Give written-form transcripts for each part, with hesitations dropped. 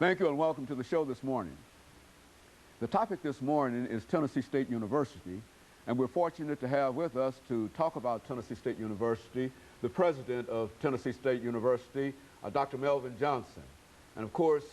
Thank you and welcome to the show this morning. The topic this morning is Tennessee State University, and we're fortunate to have with us to talk about Tennessee State University, the president of Tennessee State University, Dr. Melvin Johnson. And of course,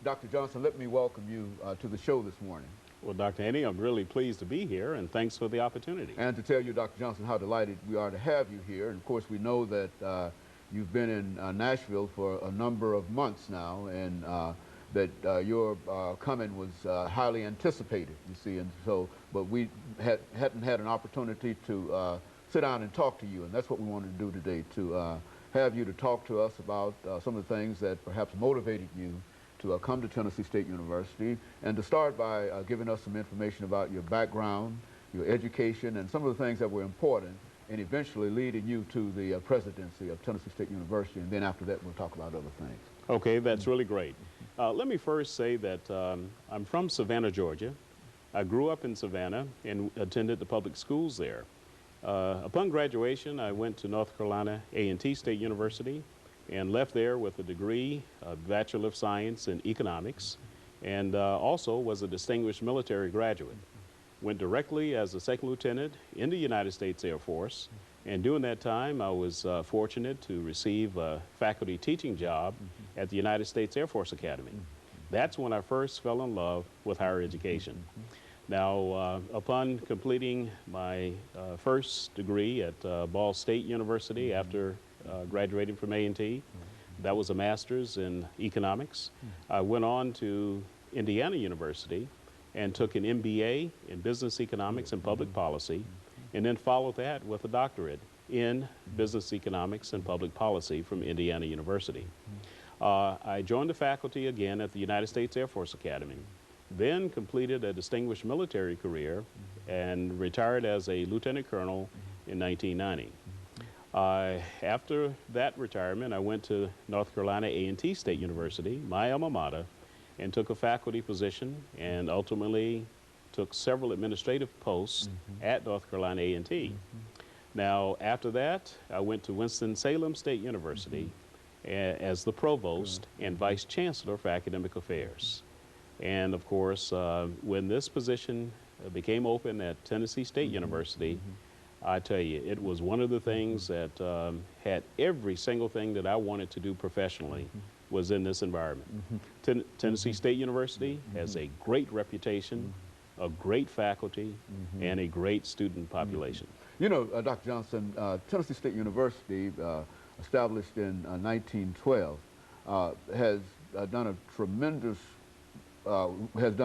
Dr. Johnson, let me welcome you to the show this morning. Well, Dr. Andy, I'm really pleased to be here, and thanks for the opportunity. And to tell you, Dr. Johnson, how delighted we are to have you here. And of course, we know that you've been in Nashville for a number of months now, and that your coming was highly anticipated, you see, and so, but we hadn't had an opportunity to sit down and talk to you, and that's what we wanted to do today, to have you to talk to us about some of the things that perhaps motivated you to come to Tennessee State University, and to start by giving us some information about your background, your education, and some of the things that were important, and eventually leading you to the presidency of Tennessee State University, and then after that we'll talk about other things. Okay, that's really great. Let me first say that I'm from Savannah, Georgia. I grew up in Savannah and attended the public schools there. Upon graduation, I went to North Carolina A&T State University and left there with a degree, a Bachelor of Science in Economics, and also was a distinguished military graduate. Went directly as a second lieutenant in the United States Air Force, and during that time I was fortunate to receive a faculty teaching job at the United States Air Force Academy. That's when I first fell in love with higher education. Now, upon completing my first degree at Ball State University after graduating from A&T, that was a master's in economics. I went on to Indiana University and took an MBA in business economics and public policy, and then followed that with a doctorate in business economics and public policy from Indiana University. I joined the faculty again at the United States Air Force Academy, then completed a distinguished military career and retired as a lieutenant colonel in 1990. After that retirement, I went to North Carolina A&T State University, my alma mater, and took a faculty position and ultimately took several administrative posts at North Carolina A&T. Now, after that, I went to Winston-Salem State University as the provost and vice chancellor for academic affairs. And of course, when this position became open at Tennessee State University, I tell you, it was one of the things that had every single thing that I wanted to do professionally was in this environment. Tennessee State University has a great reputation, a great faculty, and a great student population. You know, Dr. Johnson, Tennessee State University, established in 1912, has done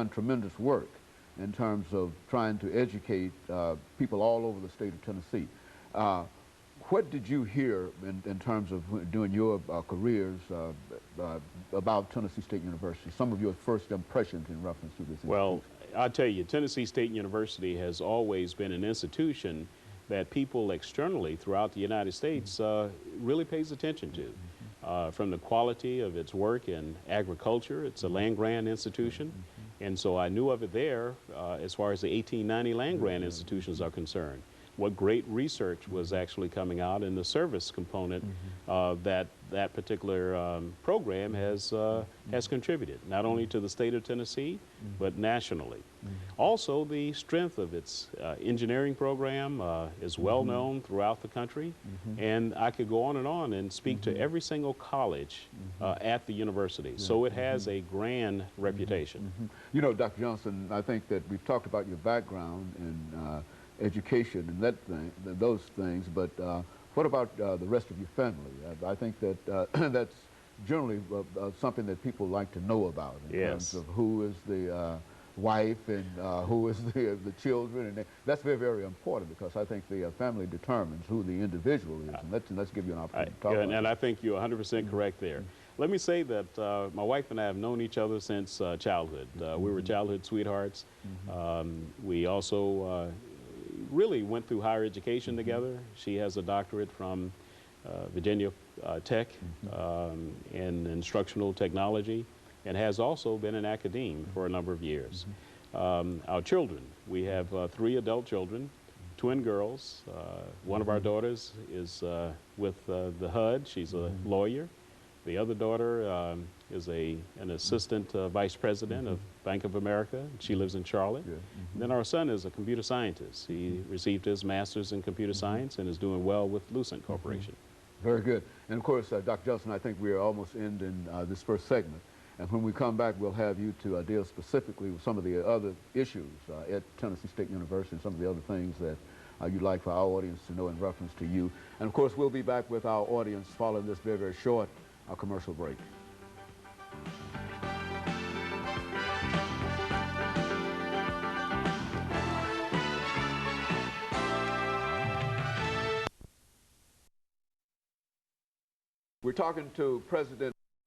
tremendous work in terms of trying to educate people all over the state of Tennessee. What did you hear in terms of doing your careers about Tennessee State University? Some of your first impressions in reference to this institution? Well, I'll tell you, Tennessee State University has always been an institution that people externally throughout the United States really pays attention to. From the quality of its work in agriculture, it's a land-grant institution, and so I knew of it there as far as the 1890 land-grant institutions are concerned. What great research was actually coming out in the service component that particular program has contributed, not only to the state of Tennessee, but nationally. Also, the strength of its engineering program is well known throughout the country, and I could go on and speak to every single college at the university. So it has a grand reputation. You know, Dr. Johnson, I think that we've talked about your background and education and those things, but what about the rest of your family? I think that that's generally something that people like to know about in terms of who is the wife and who is the children, and that's very, very important, because I think the family determines who the individual is, and let's give you an opportunity to talk about and I think you're 100% correct there. Let me say that my wife and I have known each other since childhood. We were childhood sweethearts. We also really went through higher education together. She has a doctorate from Virginia Tech in instructional technology, and has also been in academia for a number of years. Our children, we have 3 adult children, twin girls. One of our daughters is with the HUD. She's a lawyer. The other daughter is an assistant vice president of Bank of America. She lives in Charlotte. Yeah. Then our son is a computer scientist. He received his master's in computer science and is doing well with Lucent Corporation. Very good. And of course, Dr. Johnson, I think we are almost ending this first segment. And when we come back, we'll have you to deal specifically with some of the other issues at Tennessee State University and some of the other things that you'd like for our audience to know in reference to you. And of course, we'll be back with our audience following this very, very short commercial break. We're talking to President